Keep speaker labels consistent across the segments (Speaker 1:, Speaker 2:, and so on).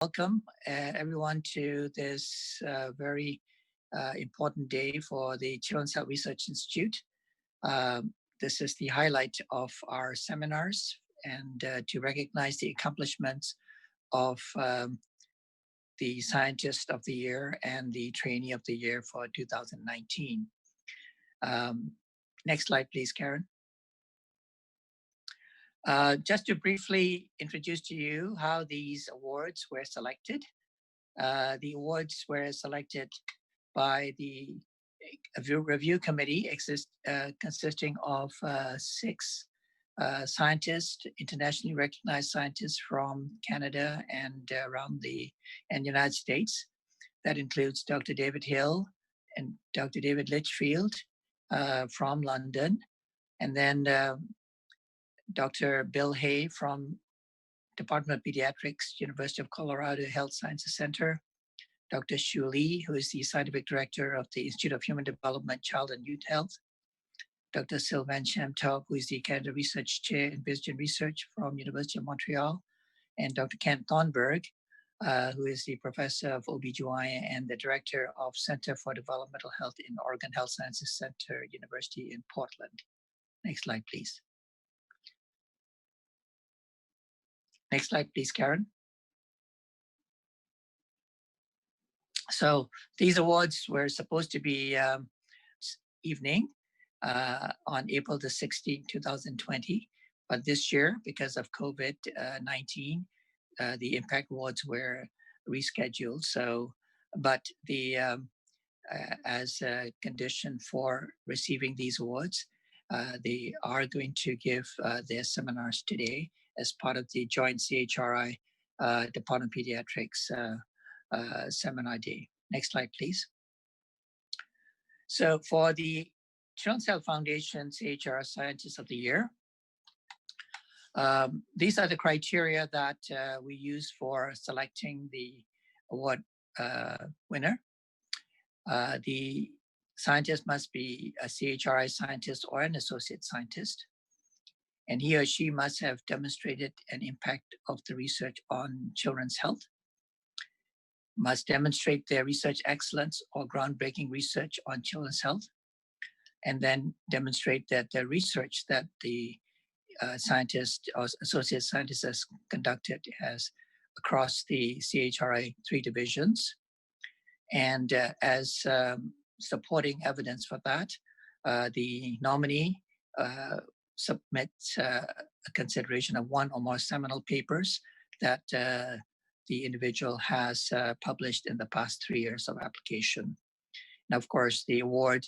Speaker 1: Welcome everyone to this very important day for the Children's Health Research Institute. This is the highlight of our seminars and to recognize the accomplishments of the Scientist of the Year and the Trainee of the Year for 2019. Next slide, please, Karen. Just to briefly introduce to you how these awards were selected. The awards were selected by the review committee consisting of 6 scientists, internationally recognized scientists from Canada and around the United States. That includes Dr. David Hill and Dr. David Litchfield from London, and then Dr. Bill Hay from Department of Pediatrics, University of Colorado Health Sciences Center, Dr. Shu Li, who is the Scientific Director of the Institute of Human Development, Child and Youth Health, Dr. Sylvain Chamtov, who is the Canada Research Chair in Vision Research from University of Montreal, and Dr. Kent Thornburg, who is the Professor of OBGYN and the Director of Center for Developmental Health in Oregon Health Sciences Center, University in Portland. Next slide, please. Next slide, please, Karen. So these awards were supposed to be evening on April the 16th, 2020. But this year, because of COVID-19, the Impact Awards were rescheduled. So, but as a condition for receiving these awards, they are going to give their seminars today as part of the joint CHRI Department of Pediatrics seminar day. Next slide, please. So for the Children's Health Foundation CHRI Scientist of the Year, these are the criteria that we use for selecting the award winner. The scientist must be a CHRI scientist or an associate scientist, and he or she must have demonstrated an impact of the research on children's health, must demonstrate their research excellence or groundbreaking research on children's health, and then demonstrate that the research that the scientist or associate scientist has conducted has across the CHRI 3 divisions. And as supporting evidence for that, the nominee submits a consideration of 1 or more seminal papers that the individual has published in the past 3 years of application. Now, of course, the award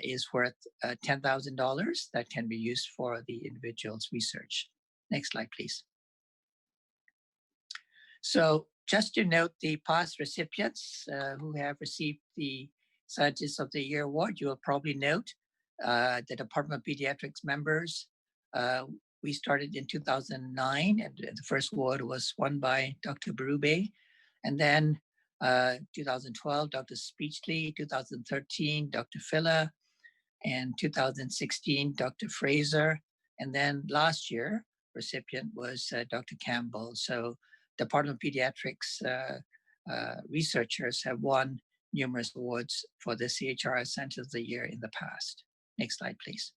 Speaker 1: is worth $10,000 that can be used for the individual's research. Next slide, please. So just to note the past recipients who have received the Scientist of the Year award, you will probably note the Department of Pediatrics members. We started in 2009, and the first award was won by Dr. Berube. And then 2012, Dr. Speechley, 2013, Dr. Filler, and 2016, Dr. Fraser. And then last year, recipient was Dr. Campbell. So Department of Pediatrics researchers have won numerous awards for the CHRI Scientist of the Year in the past. Next slide, please.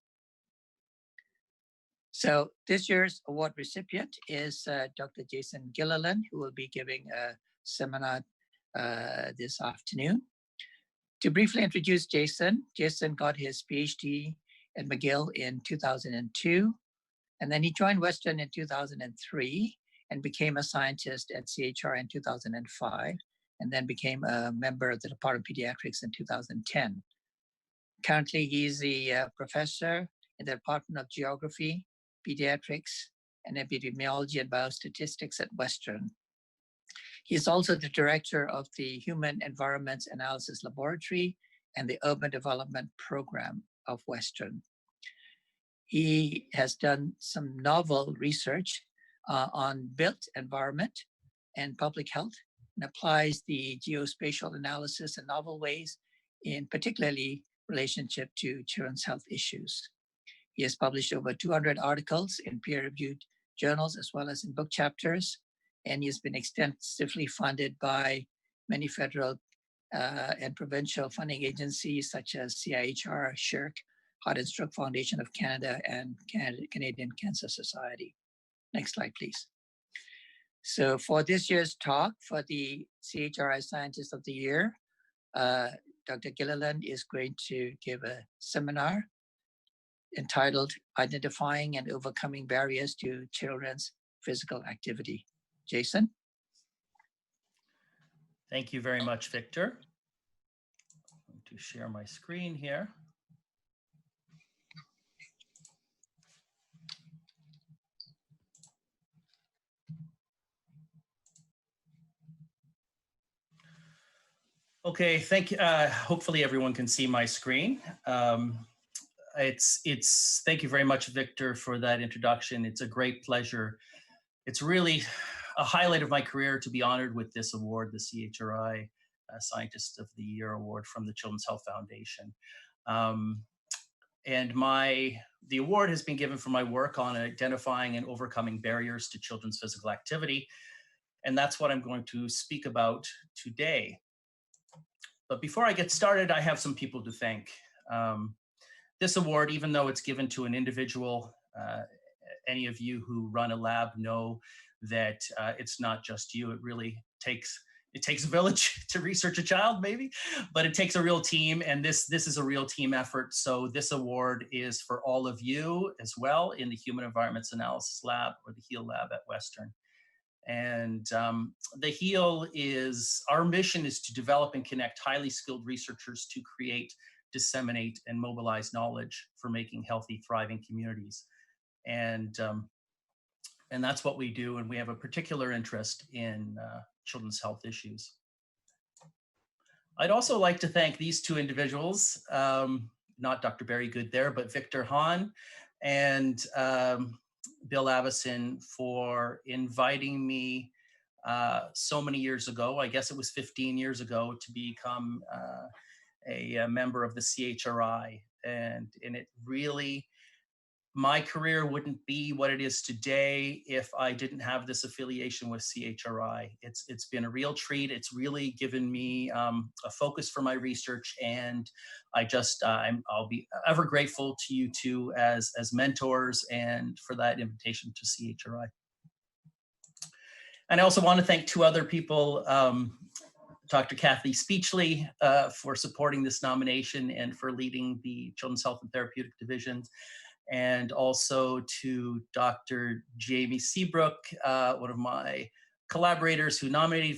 Speaker 1: So this year's award recipient is Dr. Jason Gilliland, who will be giving a seminar this afternoon. To briefly introduce Jason, Jason got his PhD at McGill in 2002, and then he joined Western in 2003 and became a scientist at CHRI in 2005, and then became a member of the Department of Pediatrics in 2010. Currently, he's the professor in the Department of Geography, Pediatrics, and Epidemiology and Biostatistics at Western. He is also the director of the Human Environments Analysis Laboratory and the Urban Development Program of Western. He has done some novel research on built environment and public health, and applies the geospatial analysis in novel ways, in particularly relationship to children's health issues. He has published over 200 articles in peer-reviewed journals as well as in book chapters, and has been extensively funded by many federal and provincial funding agencies such as CHRI, CHRI, Heart and Stroke Foundation of Canada, and Canadian Cancer Society. Next slide, please. So for this year's talk for the CHRI Scientist of the Year, Dr. Gilliland is going to give a seminar entitled Identifying and Overcoming Barriers to Children's Physical Activity. Jason?
Speaker 2: Thank you very much, Victor. I'm going to share my screen here. Okay, thank you. Hopefully everyone can see my screen. Thank you very much, Victor, for that introduction. It's a great pleasure. It's really a highlight of my career to be honored with this award, the CHRI Scientist of the Year Award from the Children's Health Foundation. And the award has been given for my work on identifying and overcoming barriers to children's physical activity. And that's what I'm going to speak about today. But before I get started, I have some people to thank. This award, even though it's given to an individual, any of you who run a lab know that it's not just you. It really takes a village to research a child, maybe, but it takes a real team, and this is a real team effort. So this award is for all of you as well in the Human Environments Analysis Lab, or the HEAL Lab at Western. And the HEAL our mission is to develop and connect highly skilled researchers to create, disseminate, and mobilize knowledge for making healthy, thriving communities. And that's what we do, and we have a particular interest in children's health issues. I'd also like to thank these two individuals, not Dr. Barry Good there, but Victor Hahn and Bill Avison, for inviting me so many years ago, I guess it was 15 years ago, to become a member of the CHRI. And it really, my career wouldn't be what it is today if I didn't have this affiliation with CHRI. It's been a real treat. It's really given me a focus for my research, and I'll be ever grateful to you two as mentors, and for that invitation to CHRI. And I also want to thank two other people, Dr. Kathy Speechley for supporting this nomination and for leading the Children's Health and Therapeutic Division, and also to Dr. Jamie Seabrook, one of my collaborators who nominated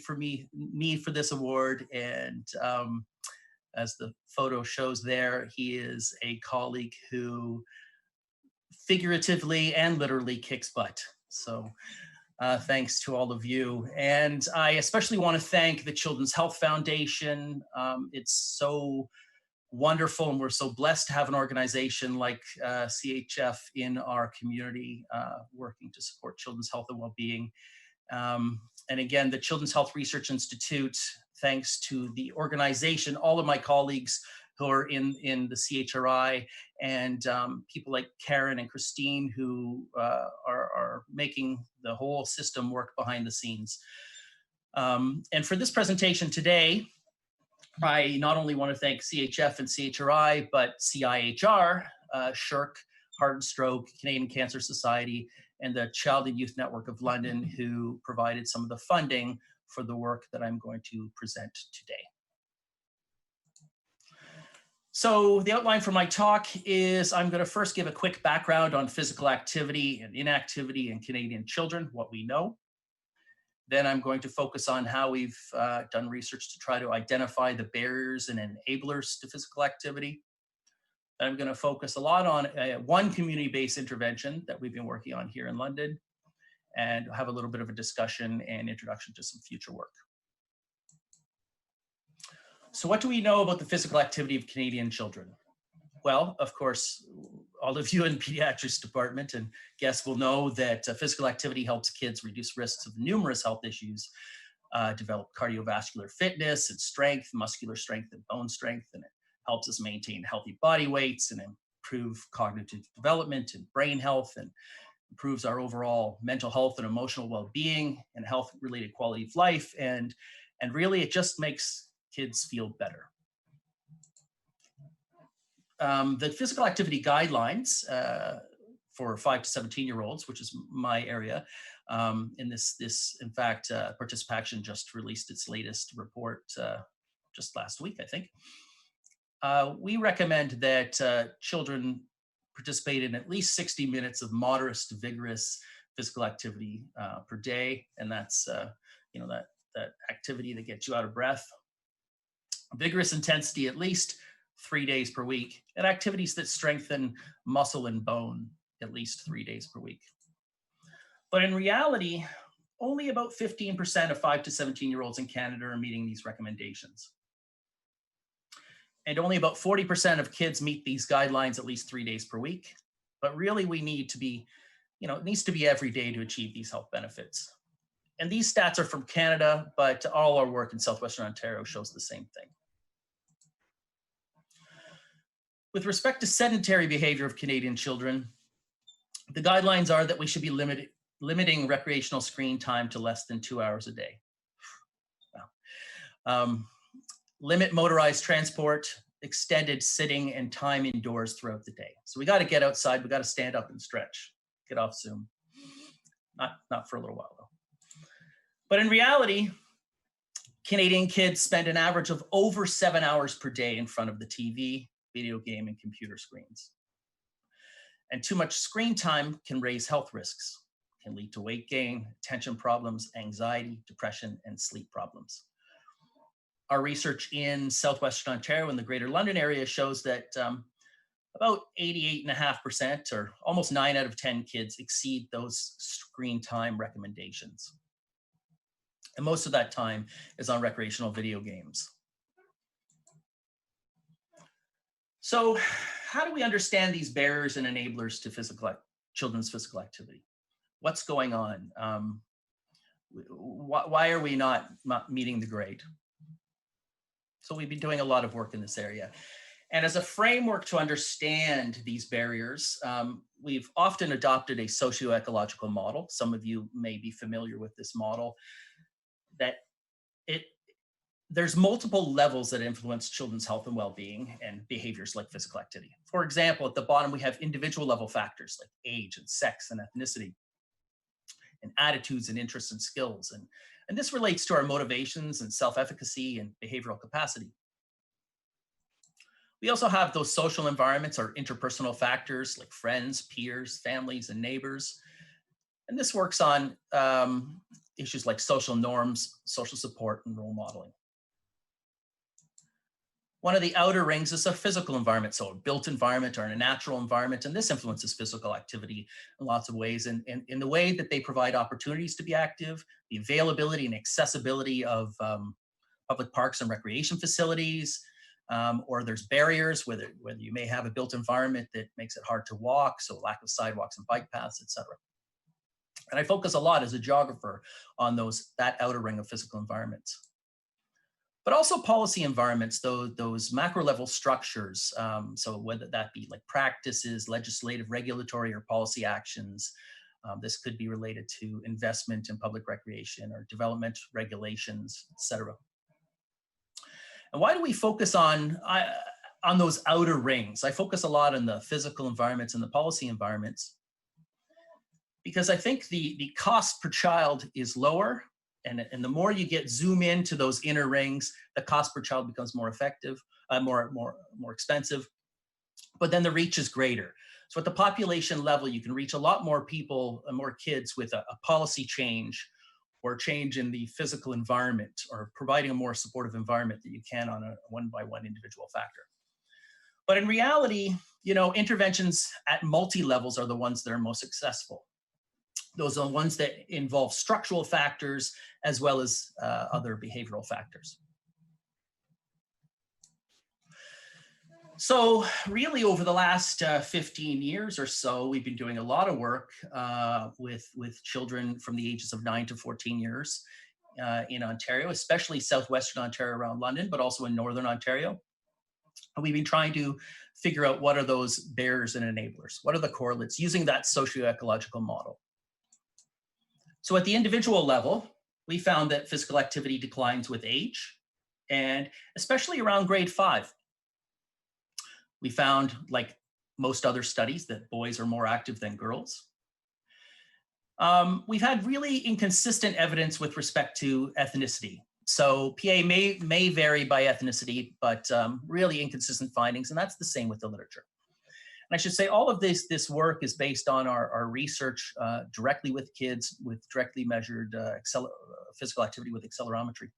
Speaker 2: me for this award. And as the photo shows there, he is a colleague who figuratively and literally kicks butt. So thanks to all of you. And I especially want to thank the Children's Health Foundation. It's so wonderful, and we're so blessed to have an organization like CHF in our community working to support children's health and well-being. And again, the Children's Health Research Institute, thanks to the organization, all of my colleagues who are in the CHRI, and people like Karen and Christine who are making the whole system work behind the scenes. And for this presentation today, I not only want to thank CHF and CHRI, but CIHR, CHRI, Heart and Stroke, Canadian Cancer Society, and the Child and Youth Network of London, who provided some of the funding for the work that I'm going to present today. So the outline for my talk is I'm going to first give a quick background on physical activity and inactivity in Canadian children, what we know. Then I'm going to focus on how we've done research to try to identify the barriers and enablers to physical activity. Then I'm going to focus a lot on one community-based intervention that we've been working on here in London, and have a little bit of a discussion and introduction to some future work. So what do we know about the physical activity of Canadian children? Well, of course, all of you in the pediatrics department and guests will know that physical activity helps kids reduce risks of numerous health issues, develop cardiovascular fitness and strength, muscular strength and bone strength, and it helps us maintain healthy body weights and improve cognitive development and brain health and improves our overall mental health and emotional well-being and health-related quality of life. And really, it just makes kids feel better. The physical activity guidelines for 5 to 17-year-olds, which is my area, in in fact, Participation just released its latest report just last week, I think. We recommend that children participate in at least 60 minutes of moderate to vigorous physical activity per day, and that's that activity that gets you out of breath. Vigorous intensity at least 3 days per week, and activities that strengthen muscle and bone at least 3 days per week. But in reality, only about 15% of 5 to 17-year-olds in Canada are meeting these recommendations. And only about 40% of kids meet these guidelines at least 3 days per week. But really, we need to be, it needs to be every day to achieve these health benefits. And these stats are from Canada, but all our work in Southwestern Ontario shows the same thing. With respect to sedentary behavior of Canadian children, the guidelines are that we should be limiting recreational screen time to less than 2 hours a day. Wow. Limit motorized transport, extended sitting and time indoors throughout the day. So we got to get outside, we got to stand up and stretch, get off Zoom. Not for a little while though. But in reality, Canadian kids spend an average of over 7 hours per day in front of the TV, video game, and computer screens. And too much screen time can raise health risks, can lead to weight gain, attention problems, anxiety, depression, and sleep problems. Our research in Southwestern Ontario and the Greater London area shows that about 88.5%, or almost 9 out of 10 kids, exceed those screen time recommendations. And most of that time is on recreational video games. So how do we understand these barriers and enablers to children's physical activity? What's going on? Why are we not meeting the grade? So we've been doing a lot of work in this area. And as a framework to understand these barriers, we've often adopted a socio-ecological model. Some of you may be familiar with this model. There's multiple levels that influence children's health and well-being and behaviors like physical activity. For example, at the bottom, we have individual level factors like age and sex and ethnicity, and attitudes and interests and skills. And this relates to our motivations and self-efficacy and behavioral capacity. We also have those social environments or interpersonal factors like friends, peers, families, and neighbors. And this works on issues like social norms, social support, and role modeling. One of the outer rings is a physical environment, so a built environment or a natural environment, and this influences physical activity in lots of ways, and in the way that they provide opportunities to be active, the availability and accessibility of public parks and recreation facilities, or there's barriers, whether you may have a built environment that makes it hard to walk, so lack of sidewalks and bike paths, etc. And I focus a lot as a geographer on that outer ring of physical environments. But also policy environments, those macro level structures, so whether that be like practices, legislative, regulatory, or policy actions, this could be related to investment in public recreation or development regulations, etc. And why do we focus on those outer rings? I focus a lot on the physical environments and the policy environments, because I think the cost per child is lower. And the more you zoom into those inner rings, the cost per child becomes more effective, more expensive, but then the reach is greater. So at the population level, you can reach a lot more people and more kids with a policy change or change in the physical environment, or providing a more supportive environment that you can on a one-by-one individual factor. But in reality, interventions at multi-levels are the ones that are most successful. Those are the ones that involve structural factors as well as other behavioral factors. So really, over the last 15 years or so, we've been doing a lot of work with children from the ages of 9 to 14 years in Ontario, especially Southwestern Ontario around London, but also in Northern Ontario. And we've been trying to figure out what are those barriers and enablers, what are the correlates, using that socioecological model. So at the individual level, we found that physical activity declines with age, and especially around grade 5. We found, like most other studies, that boys are more active than girls. We've had really inconsistent evidence with respect to ethnicity. So PA may vary by ethnicity, but really inconsistent findings, and that's the same with the literature. And I should say all of this work is based on our research directly with kids with directly measured physical activity with accelerometry.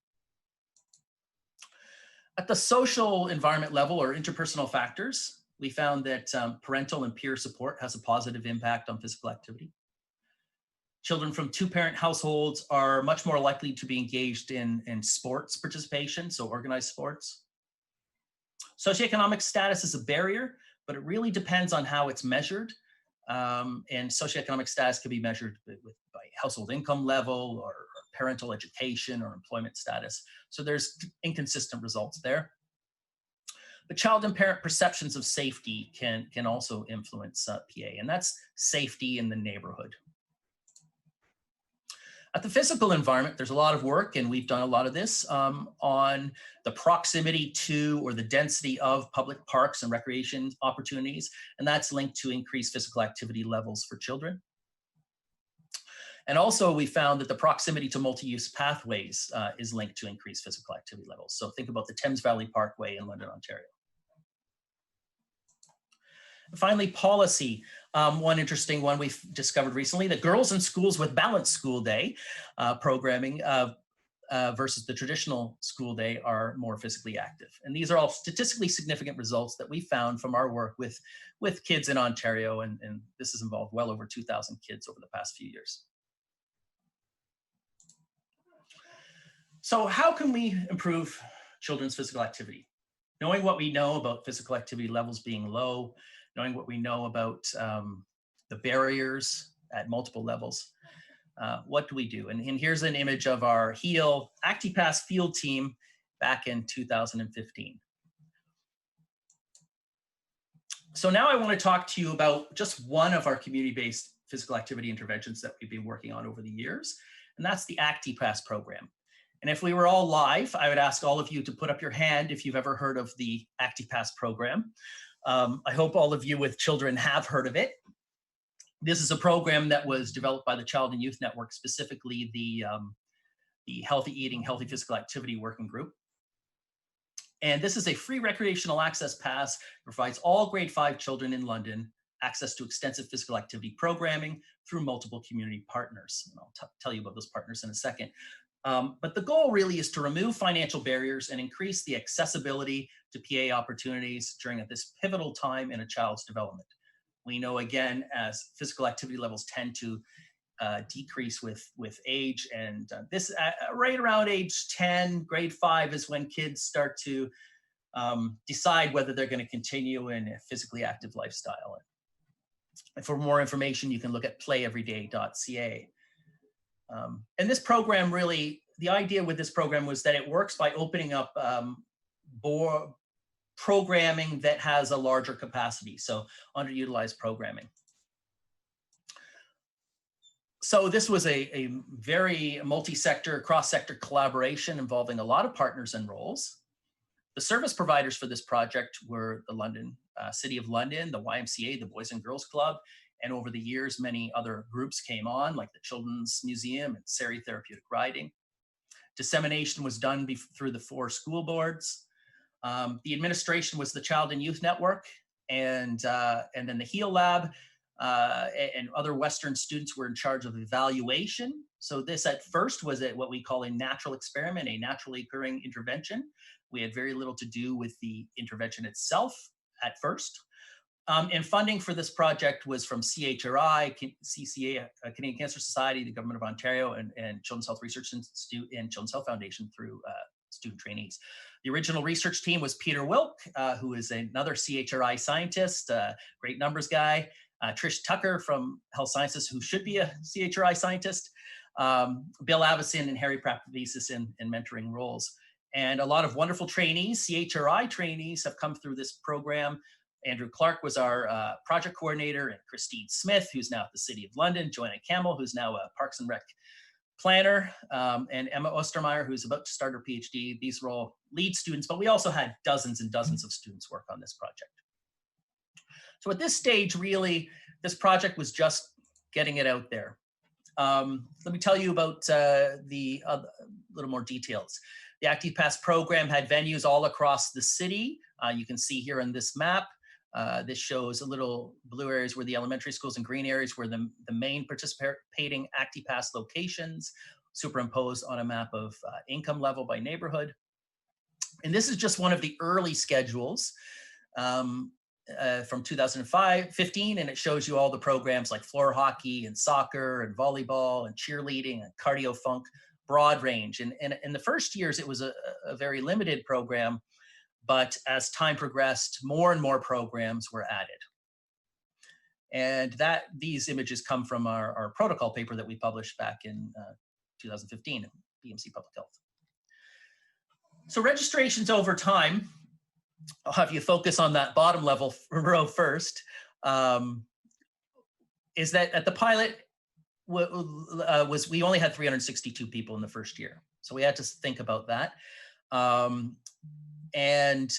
Speaker 2: At the social environment level, or interpersonal factors, we found that parental and peer support has a positive impact on physical activity. Children from two-parent households are much more likely to be engaged in sports participation, so organized sports. Socioeconomic status is a barrier, but it really depends on how it's measured. And socioeconomic status can be measured by household income level or parental education or employment status. So there's inconsistent results there. But child and parent perceptions of safety can also influence PA, and that's safety in the neighborhood. At the physical environment, there's a lot of work, and we've done a lot of this on the proximity to or the density of public parks and recreation opportunities, and that's linked to increased physical activity levels for children. And also we found that the proximity to multi-use pathways is linked to increased physical activity levels. So think about the Thames Valley Parkway in London, Ontario. And finally, policy. One interesting one we've discovered recently, that girls in schools with balanced school day programming versus the traditional school day are more physically active. And these are all statistically significant results that we found from our work with kids in Ontario, and this has involved well over 2,000 kids over the past few years. So how can we improve children's physical activity? Knowing what we know about physical activity levels being low, knowing what we know about the barriers at multiple levels, what do we do? And here's an image of our HEAL ACTI-Pass field team back in 2015. So now I want to talk to you about just one of our community-based physical activity interventions that we've been working on over the years, and that's the ACTI-Pass program. And if we were all live, I would ask all of you to put up your hand if you've ever heard of the ACTI-Pass program. I hope all of you with children have heard of it. This is a program that was developed by the Child and Youth Network, specifically the Healthy Eating, Healthy Physical Activity Working Group. And this is a free recreational access pass that provides all grade 5 children in London access to extensive physical activity programming through multiple community partners. And I'll tell you about those partners in a second. But the goal really is to remove financial barriers and increase the accessibility to PA opportunities during this pivotal time in a child's development. We know, again, as physical activity levels tend to decrease with age, and this right around age 10, grade 5 is when kids start to decide whether they're going to continue in a physically active lifestyle. And for more information, you can look at playeveryday.ca. And this program really, the idea with this program was that it works by opening up programming that has a larger capacity, so underutilized programming. So this was a very multi-sector, cross-sector collaboration involving a lot of partners and roles. The service providers for this project were the City of London, the YMCA, the Boys and Girls Club, and over the years, many other groups came on, like the Children's Museum and CHRI Therapeutic Riding. Dissemination was done through the 4 school boards. The administration was the Child and Youth Network, and then the HEAL Lab and other Western students were in charge of evaluation. So this at first was what we call a natural experiment, a naturally occurring intervention. We had very little to do with the intervention itself at first. And funding for this project was from CHRI, CCA, Canadian Cancer Society, the Government of Ontario, and Children's Health Research Institute and Children's Health Foundation through student trainees. The original research team was Peter Wilk, who is another CHRI scientist, great numbers guy. Trish Tucker from Health Sciences, who should be a CHRI scientist. Bill Avison and Harry Prapavisis in mentoring roles. And a lot of wonderful trainees, CHRI trainees, have come through this program. Andrew Clark was our project coordinator, and Christine Smith, who's now at the City of London, Joanna Campbell, who's now a Parks and Rec planner, and Emma Ostermeyer, who's about to start her PhD. These were all lead students, but we also had dozens and dozens of students work on this project. So at this stage, really, this project was just getting it out there. Let me tell you about the little more details. The ACTI-Pass program had venues all across the city. You can see here on this map. This shows a little blue areas where the elementary schools and green areas were the main participating ACTI-Pass locations, superimposed on a map of income level by neighborhood. And this is just one of the early schedules from 2015, and it shows you all the programs like floor hockey and soccer and volleyball and cheerleading and cardio funk, broad range. And in the first years, it was a very limited program, but as time progressed, more and more programs were added. And these images come from our protocol paper that we published back in 2015 in BMC Public Health. So registrations over time, I'll have you focus on that bottom level row first, is that at the pilot, we only had 362 people in the first year. So we had to think about that. And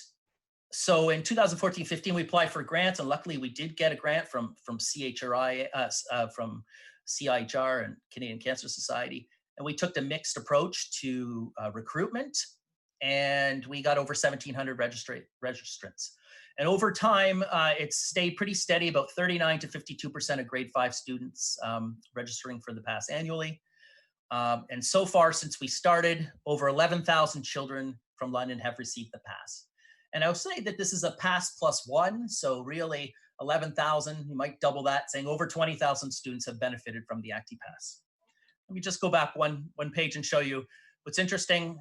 Speaker 2: so in 2014-15, we applied for grants, and luckily we did get a grant from CHRI, from CIHR and Canadian Cancer Society. And we took the mixed approach to recruitment, and we got over 1,700 registrants. And over time, it's stayed pretty steady, about 39 to 52% of grade 5 students registering for the pass annually. And so far, since we started, over 11,000 children from London have received the pass. And I would say that this is a pass plus one, so really 11,000, you might double that, saying over 20,000 students have benefited from the ACTI-Pass. Let me just go back one page and show you what's interesting,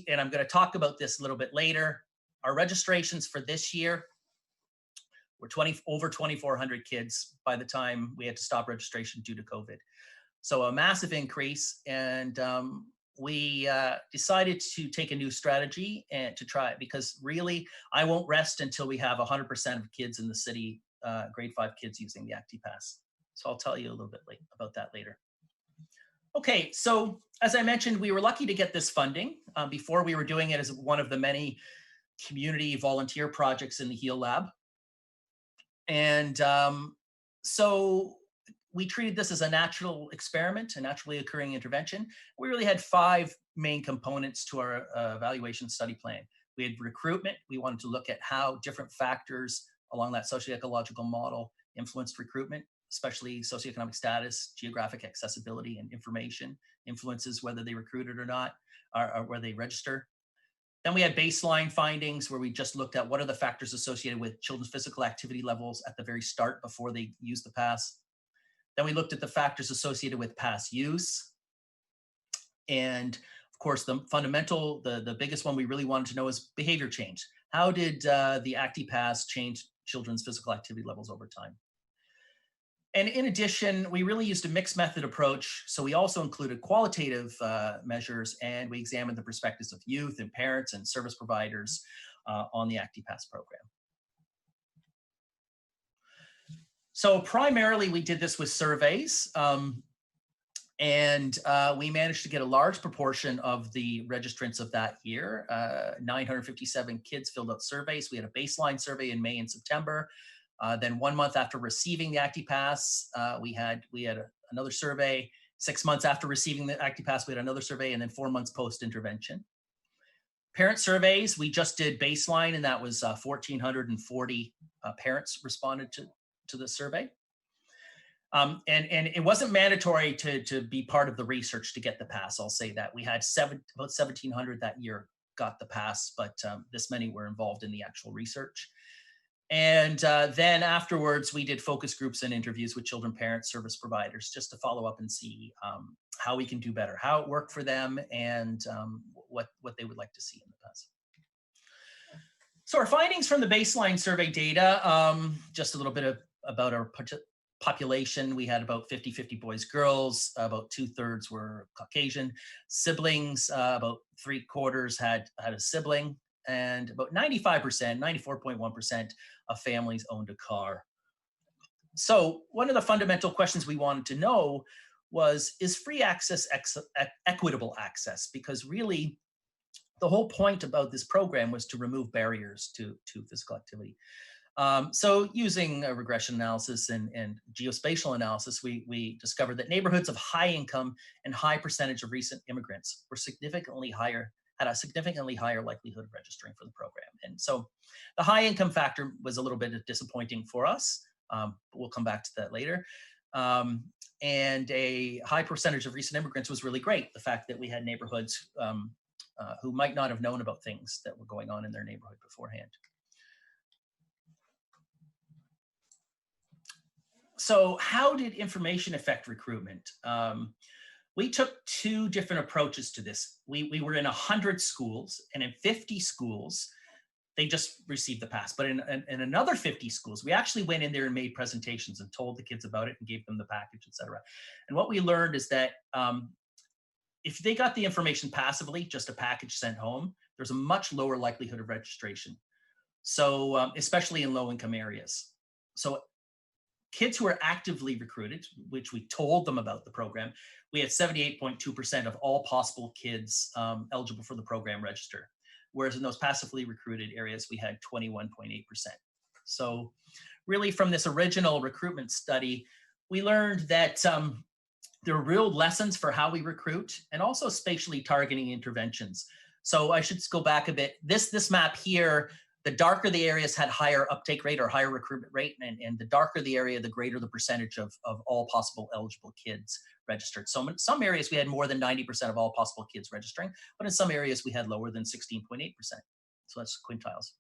Speaker 2: and I'm going to talk about this a little bit later. Our registrations for this year were over 2,400 kids by the time we had to stop registration due to COVID. So a massive increase, and we decided to take a new strategy and to try it, because really I won't rest until we have 100% of kids in the city, grade 5 kids, using the ACTI-Pass. So I'll tell you a little bit about that later. Okay, so as I mentioned, we were lucky to get this funding. Before, we were doing it as one of the many community volunteer projects in the HEAL Lab. And so we treated this as a natural experiment, a naturally occurring intervention. We really had 5 main components to our evaluation study plan. We had recruitment. We wanted to look at how different factors along that socioecological model influenced recruitment, especially socioeconomic status, geographic accessibility, and information influences whether they recruited or not, or where they register. Then we had baseline findings, where we just looked at what are the factors associated with children's physical activity levels at the very start before they use the pass. Then we looked at the factors associated with pass use. And of course, the fundamental, the biggest one we really wanted to know is behavior change. How did the ACTI-Pass change children's physical activity levels over time? And in addition, we really used a mixed method approach. So we also included qualitative measures, and we examined the perspectives of youth and parents and service providers on the ACTI-Pass program. So primarily we did this with surveys, and we managed to get a large proportion of the registrants of that year. 957 kids filled out surveys. We had a baseline survey in May and September. Then 1 month after receiving the ACTI-Pass, we had another survey. 6 months after receiving the ACTI-Pass, we had another survey, and then 4 months post-intervention. Parent surveys, we just did baseline, and that was 1,440 parents responded to the survey. And it wasn't mandatory to be part of the research to get the pass, I'll say that. We had about 1,700 that year got the pass, but this many were involved in the actual research. And then afterwards, we did focus groups and interviews with children, parents, service providers, just to follow up and see how we can do better, how it worked for them, and what they would like to see in the pass. So our findings from the baseline survey data, just a little bit about our population, we had about 50-50 boys, girls, about 2/3 were Caucasian. Siblings, about 3/4 had a sibling, and about 95%, 94.1% of families owned a car. So one of the fundamental questions we wanted to know was, is free access equitable access? Because really, the whole point about this program was to remove barriers to physical activity. So using a regression analysis and geospatial analysis, we discovered that neighborhoods of high income and high percentage of recent immigrants were had a significantly higher likelihood of registering for the program. And so the high income factor was a little bit disappointing for us. But we'll come back to that later. And a high percentage of recent immigrants was really great. The fact that we had neighborhoods who might not have known about things that were going on in their neighborhood beforehand. So how did information affect recruitment? We took two different approaches to this. We were in 100 schools, and in 50 schools, they just received the pass. But in another 50 schools, we actually went in there and made presentations and told the kids about it and gave them the package, et cetera. And what we learned is that if they got the information passively, just a package sent home, there's a much lower likelihood of registration. So especially in low-income areas. So kids who are actively recruited, which we told them about the program, we had 78.2% of all possible kids eligible for the program register. Whereas in those passively recruited areas, we had 21.8%. So really from this original recruitment study, we learned that there are real lessons for how we recruit and also spatially targeting interventions. So I should go back a bit. This map here, the darker the areas had higher uptake rate or higher recruitment rate, and the darker the area, the greater the percentage of all possible eligible kids registered. So in some areas, we had more than 90% of all possible kids registering, but in some areas, we had lower than 16.8%. So that's quintiles.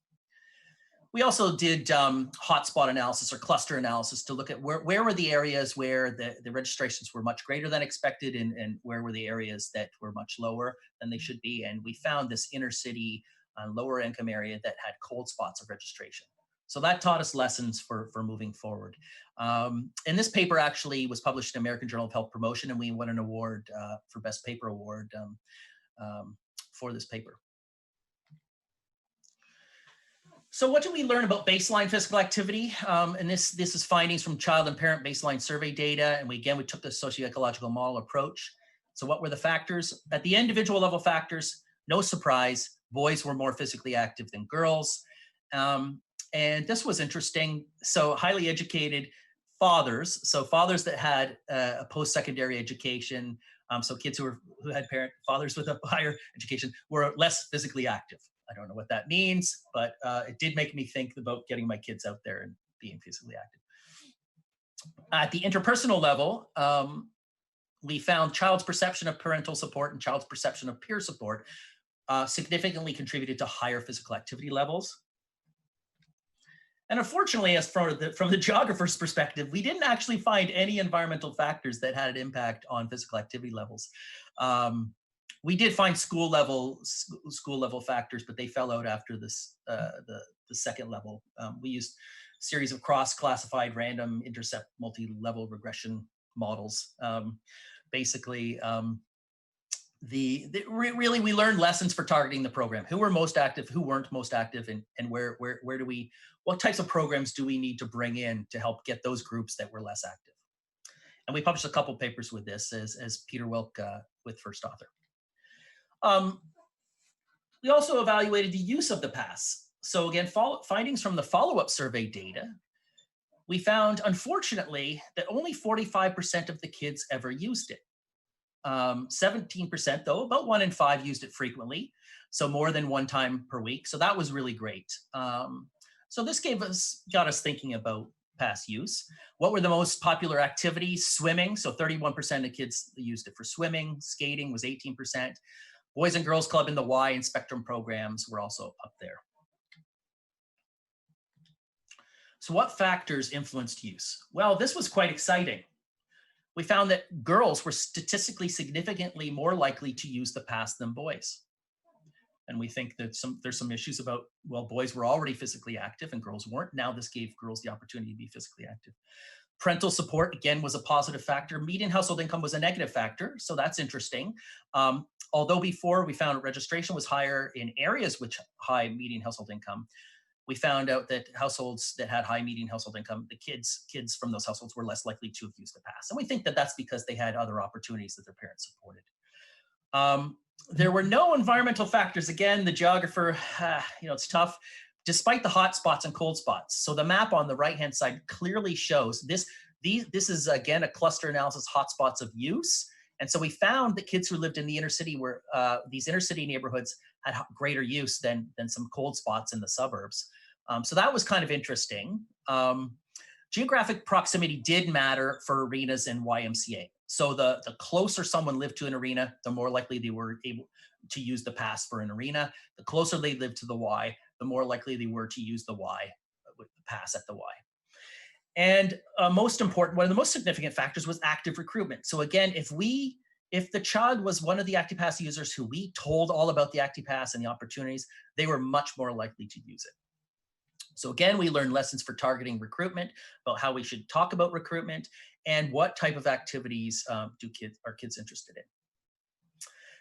Speaker 2: We also did hotspot analysis or cluster analysis to look at where were the areas where the registrations were much greater than expected and where were the areas that were much lower than they should be. And we found this inner city lower income area that had cold spots of registration. So that taught us lessons for moving forward. And this paper actually was published in American Journal of Health Promotion, and we won an award for Best Paper Award for this paper. So what did we learn about baseline physical activity? And this is findings from child and parent baseline survey data. And we took the socio-ecological model approach. So what were the factors? At the individual level factors, no surprise, boys were more physically active than girls. And this was interesting. So highly educated fathers, so fathers that had a post-secondary education, so kids who had fathers with a higher education were less physically active. I don't know what that means, but it did make me think about getting my kids out there and being physically active. At the interpersonal level, we found child's perception of parental support and child's perception of peer support significantly contributed to higher physical activity levels. And unfortunately, as from the geographer's perspective, we didn't actually find any environmental factors that had an impact on physical activity levels. We did find school level factors, but they fell out after this the second level. We used a series of cross-classified random intercept multi-level regression models. Basically, really we learned lessons for targeting the program. Who were most active, who weren't most active, and what types of programs do we need to bring in to help get those groups that were less active? And we published a couple papers with this as Peter Wilk with first author. We also evaluated the use of the pass. So again, findings from the follow-up survey data, we found, unfortunately, that only 45% of the kids ever used it. 17% though, about 1 in 5 used it frequently, so more than 1 time per week. So that was really great. So this got us thinking about pass use. What were the most popular activities? Swimming, so 31% of kids used it for swimming. Skating was 18%. Boys and Girls Club in the Y and Spectrum programs were also up there. So what factors influenced use? Well, this was quite exciting. We found that girls were statistically significantly more likely to use the pass than boys. And we think that there's some issues about, well, boys were already physically active and girls weren't. Now this gave girls the opportunity to be physically active. Parental support, again, was a positive factor. Median household income was a negative factor, so that's interesting. Although before we found registration was higher in areas with high median household income, we found out that households that had high median household income, the kids from those households were less likely to have used the pass. And we think that that's because they had other opportunities that their parents supported. There were no environmental factors. Again, the geographer, it's tough, despite the hot spots and cold spots. So the map on the right-hand side clearly shows this. This is, again, a cluster analysis, hotspots of use. And so we found that kids who lived in the inner city were, these inner city neighborhoods had greater use than some cold spots in the suburbs. So that was kind of interesting. Geographic proximity did matter for arenas and YMCA. So the closer someone lived to an arena, the more likely they were able to use the pass for an arena. The closer they lived to the Y, the more likely they were to use the Y with the pass at the Y. And most important, one of the most significant factors was active recruitment. So again, if the child was one of the ACTI-Pass users who we told all about the ACTI-Pass and the opportunities, they were much more likely to use it. So again, we learned lessons for targeting recruitment, about how we should talk about recruitment, and what type of activities are kids interested in.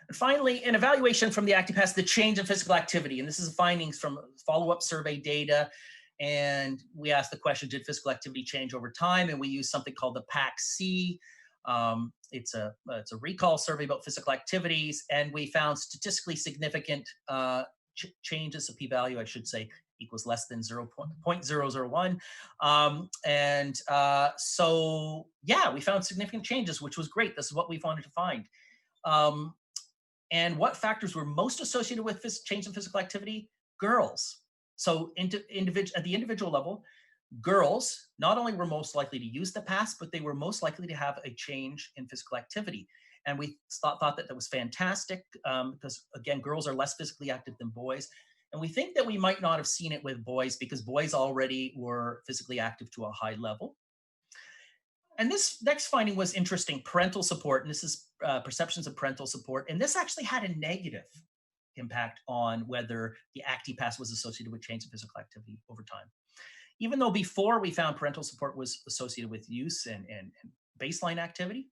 Speaker 2: And finally, an evaluation from the ACTI-Pass, the change in physical activity. And this is findings from follow-up survey data. And we asked the question, did physical activity change over time? And we used something called the PAC-C. It's a recall survey about physical activities. And we found statistically significant changes, a p-value, I should say, equals less than 0.001. So yeah, we found significant changes, which was great. This is what we wanted to find. And what factors were most associated with change in physical activity? Girls. So at the individual level, girls not only were most likely to use the pass, but they were most likely to have a change in physical activity. And we thought that was fantastic because, again, girls are less physically active than boys. And we think that we might not have seen it with boys because boys already were physically active to a high level. And this next finding was interesting, parental support. And this is perceptions of parental support. And this actually had a negative impact on whether the ACTI-Pass was associated with change in physical activity over time. Even though before we found parental support was associated with use and baseline activity.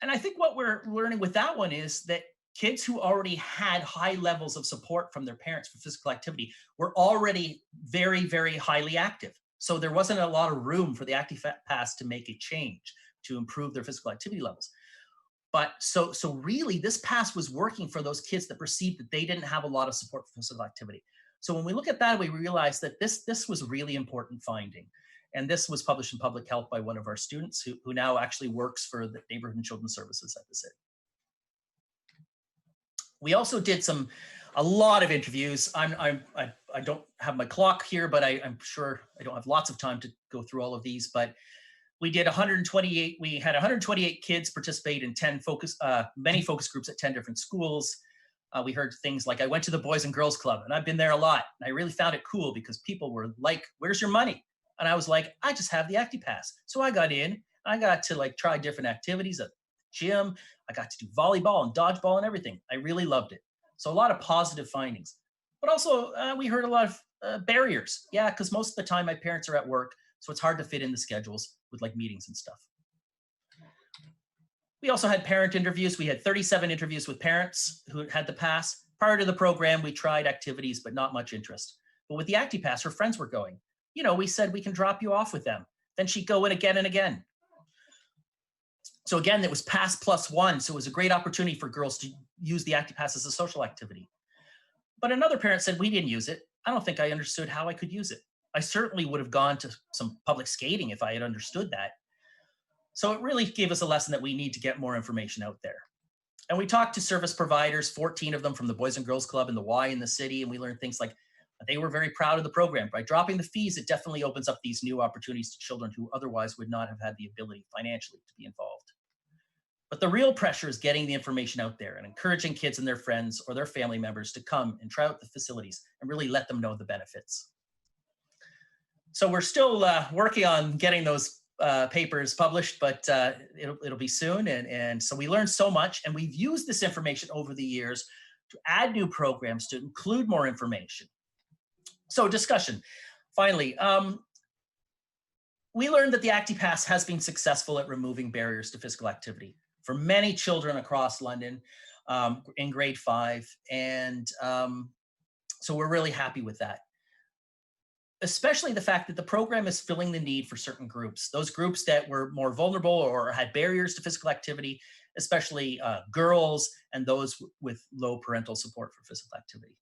Speaker 2: And I think what we're learning with that one is that kids who already had high levels of support from their parents for physical activity were already very, very highly active. So there wasn't a lot of room for the ACTI-Pass to make a change to improve their physical activity levels. But so really this pass was working for those kids that perceived that they didn't have a lot of support for physical activity. So when we look at that, we realize that this was really important finding. And this was published in Public Health by one of our students who now actually works for the Neighborhood and Children's Services at the city. We also did a lot of interviews. I don't have my clock here, but I'm sure I don't have lots of time to go through all of these, but we did 128, we had 128 kids participate in many focus groups at 10 different schools. We heard things like, I went to the Boys and Girls Club and I've been there a lot. And I really found it cool because people were like, where's your money? And I was like, I just have the ACTI-Pass. So I got in, I got to try different activities at the gym. I got to do volleyball and dodgeball and everything. I really loved it. So a lot of positive findings, but also we heard a lot of barriers. Yeah, because most of the time my parents are at work, so it's hard to fit in the schedules with meetings and stuff. We also had parent interviews. We had 37 interviews with parents who had the pass. Prior to the program, we tried activities, but not much interest. But with the ACTI-Pass, her friends were going. We said we can drop you off with them. Then she'd go in again and again. So again, it was pass plus one. So it was a great opportunity for girls to use the ACTI-Pass as a social activity. But another parent said, we didn't use it. I don't think I understood how I could use it. I certainly would have gone to some public skating if I had understood that. So it really gave us a lesson that we need to get more information out there. And we talked to service providers, 14 of them from the Boys and Girls Club and the Y in the city. And we learned things like they were very proud of the program. By dropping the fees, it definitely opens up these new opportunities to children who otherwise would not have had the ability financially to be involved. But the real pressure is getting the information out there and encouraging kids and their friends or their family members to come and try out the facilities and really let them know the benefits. So we're still working on getting those papers published, but it'll be soon. And so we learned so much, and we've used this information over the years to add new programs to include more information. So discussion. Finally, we learned that the ACTI-Pass has been successful at removing barriers to physical activity for many children across London in grade 5. And so we're really happy with that. Especially the fact that the program is filling the need for certain groups, those groups that were more vulnerable or had barriers to physical activity, especially girls and those with low parental support for physical activity.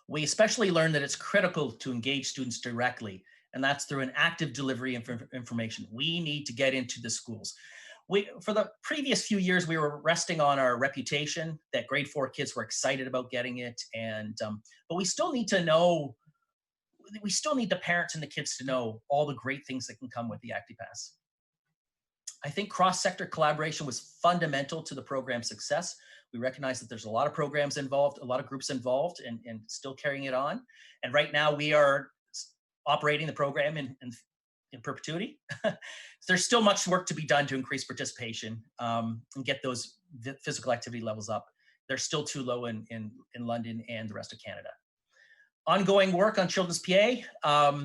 Speaker 2: We especially learned that it's critical to engage students directly, and that's through an active delivery of information. We need to get into the schools. For the previous few years, we were resting on our reputation that grade 4 kids were excited about getting it, and but we still need to know, we still need the parents and the kids to know all the great things that can come with the ACTI-Pass. I think cross-sector collaboration was fundamental to the program's success. We recognize that there's a lot of programs involved, a lot of groups involved, and still carrying it on. And right now we are operating the program in perpetuity. There's still much work to be done to increase participation and get those physical activity levels up. They're still too low in London and the rest of Canada. Ongoing work on children's PA.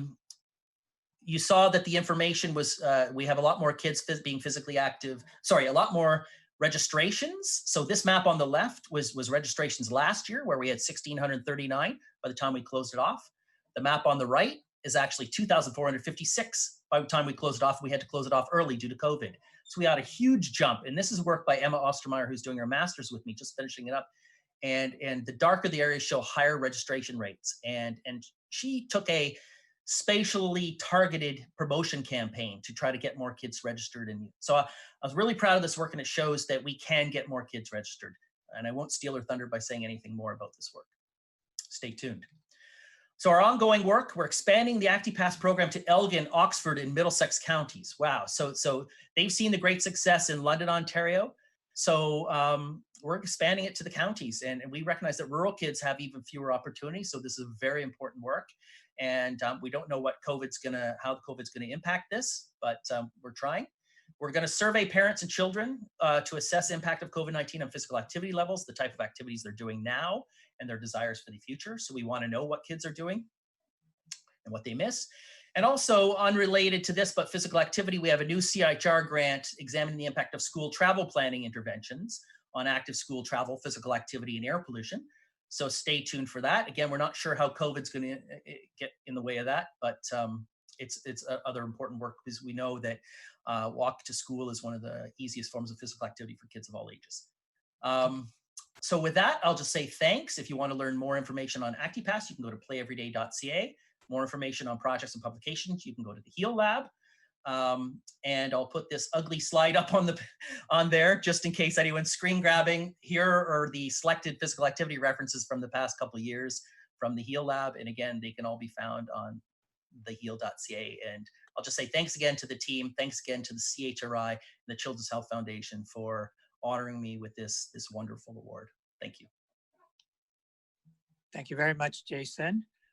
Speaker 2: You saw that the information was, we have a lot more kids being physically active, sorry, a lot more registrations. So this map on the left was registrations last year, where we had 1,639 by the time we closed it off. The map on the right is actually 2,456 by the time we closed it off. We had to close it off early due to COVID. So we had a huge jump. And this is work by Emma Ostermeyer, who's doing her master's with me, just finishing it up. And the darker the areas show higher registration rates. And she took a spatially targeted promotion campaign to try to get more kids registered. And so I was really proud of this work, and it shows that we can get more kids registered. And I won't steal her thunder by saying anything more about this work. Stay tuned. So our ongoing work, we're expanding the ACTI-Pass program to Elgin, Oxford, and Middlesex counties. Wow, so they've seen the great success in London, Ontario. So we're expanding it to the counties, and we recognize that rural kids have even fewer opportunities. So this is very important work. And we don't know what how the COVID's gonna impact this, but we're trying. We're gonna survey parents and children to assess impact of COVID-19 on physical activity levels, the type of activities they're doing now, and their desires for the future. So we wanna know what kids are doing and what they miss. And also, unrelated to this, but physical activity, we have a new CHR grant examining the impact of school travel planning interventions on active school travel, physical activity, and air pollution. So stay tuned for that. Again, we're not sure how COVID's going to get in the way of that, but it's other important work, because we know that walk to school is one of the easiest forms of physical activity for kids of all ages. So with that, I'll just say thanks. If you want to learn more information on ACTI-Pass, you can go to playeveryday.ca. More information on projects and publications, you can go to the HEAL Lab. And I'll put this ugly slide up on there just in case anyone's screen grabbing. Here are the selected physical activity references from the past couple of years from the HEAL Lab. And again, they can all be found on the heal.ca. And I'll just say thanks again to the team. Thanks again to the CHRI and the Children's Health Foundation for honoring me with this wonderful award. Thank you.
Speaker 1: Thank you very much, Jason.